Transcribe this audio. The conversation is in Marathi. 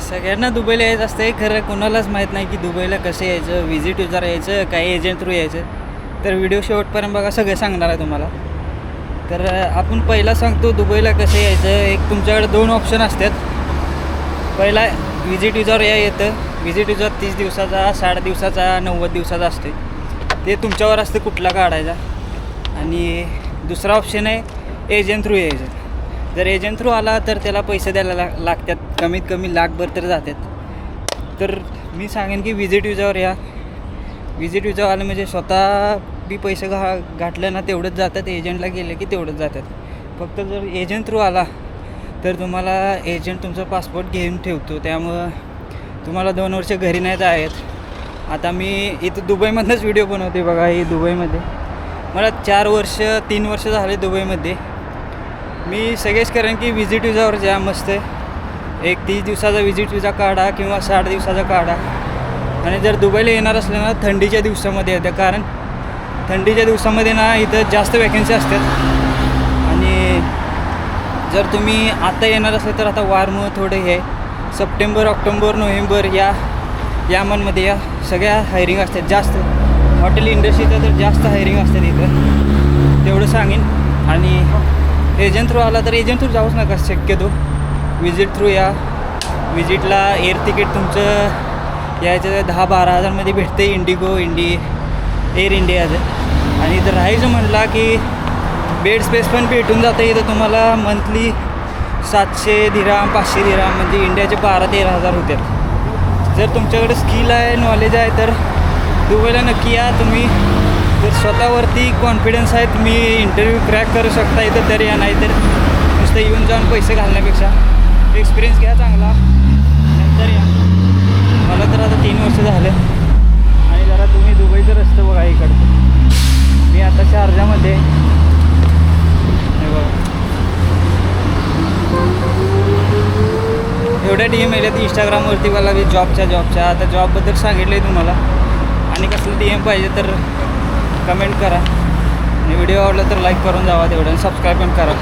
सगळ्यांना दुबईला यायचं असतं खरं कोणालाच माहीत नाही की दुबईला कसं यायचं, व्हिजिट विजार यायचं, काही एजंट थ्रू यायचं. तर व्हिडिओ शेवटपर्यंत बघा, सगळे सांगणार आहे तुम्हाला. तर आपण पहिला सांगतो दुबईला कसं यायचं. एक तुमच्याकडे 2 ऑप्शन असतात. पहिला व्हिजिट विजार येतं. व्हिजिट विजार 30 दिवसाचा, 60 दिवसाचा, 90 दिवसाचा असते. ते तुमच्यावर असते कुठला काढायचा. आणि दुसरा ऑप्शन आहे एजंट थ्रू यायचं. जर एजंट थ्रू आला तर त्याला पैसे द्यायला लागतात, कमीत कमी लाखभर तर जातात. तर मी सांगेन की व्हिजिट विजावर या. व्हिजिट विजा आलं म्हणजे स्वतः बी पैसे घातलं ना तेवढंच जातात, एजंटला गेले की तेवढंच जातात. फक्त जर एजंट थ्रू आला तर तुम्हाला एजंट तुमचा पासपोर्ट घेऊन ठेवतो, त्यामुळं तुम्हाला 2 वर्ष घरी नाही जायत. आता मी इथं दुबईमधनंच व्हिडिओ बनवते बघा. ही दुबईमध्ये मला 3 वर्ष झाले दुबईमध्ये. मी सजेस्ट करेन की व्हिजिट विजावर जा. मस्त एक 30 दिवसाचा व्हिजिट विजा काढा किंवा 60 दिवसाचा काढा. आणि जर दुबईला येणार असलं ना थंडीच्या दिवसामध्ये येतं, कारण थंडीच्या दिवसामध्ये ना इथं जास्त वॅकन्सी असतात. आणि जर तुम्ही आता येणार असेल तर आता वारमुळं थोडं हे सप्टेंबर, ऑक्टोबर, नोव्हेंबर या मंथमध्ये या सगळ्या हायरिंग असतात जास्त. हॉटेल इंडस्ट्रीचं तर जास्त हायरिंग असतात इथं, तेवढं सांगेन. आणि एजंट थ्रू आला तर एजंट थ्रू जाऊच नका शक्यतो. व्हिजिट थ्रू या. व्हिजिटला एअर तिकीट तुमचं यायचं 10-12 हजारमध्ये भेटतं. एअर इंडियाचं. आणि इथं राहायचं म्हटला की बेड स्पेस पण भेटून जातं. इथं तुम्हाला मंथली 700 दिरहाम, 500 दिरहाम म्हणजे इंडियाचे 12-13 हजार होतात. जर तुमच्याकडे स्किल आहे, नॉलेज आहे तर दुबईला नक्की या. तुम्ही जर स्वतःवरती कॉन्फिडन्स आहे, तुम्ही इंटरव्ह्यू क्रॅक करू शकता इथं तरी. या नाही तर नुसतं येऊन जाऊन पैसे घालण्यापेक्षा एक्सपिरियन्स घ्या चांगला, नंतर या. मला तर आता 3 वर्ष झालं. आणि जरा तुम्ही दुबईचं रस्तं बघा इकडचं. मी आता शारजामध्ये बघा एवढ्या DM येतात इंस्टाग्रामवरती मला बी जॉबच्या. आता जॉबबद्दल सांगितलं आहे तुम्हाला. आणि कसलं DM पाहिजे तर कमेंट करा. आणि व्हिडिओ आवडला तर लाईक करून जावा तेवढं, आणि सबस्क्राईब पण करा.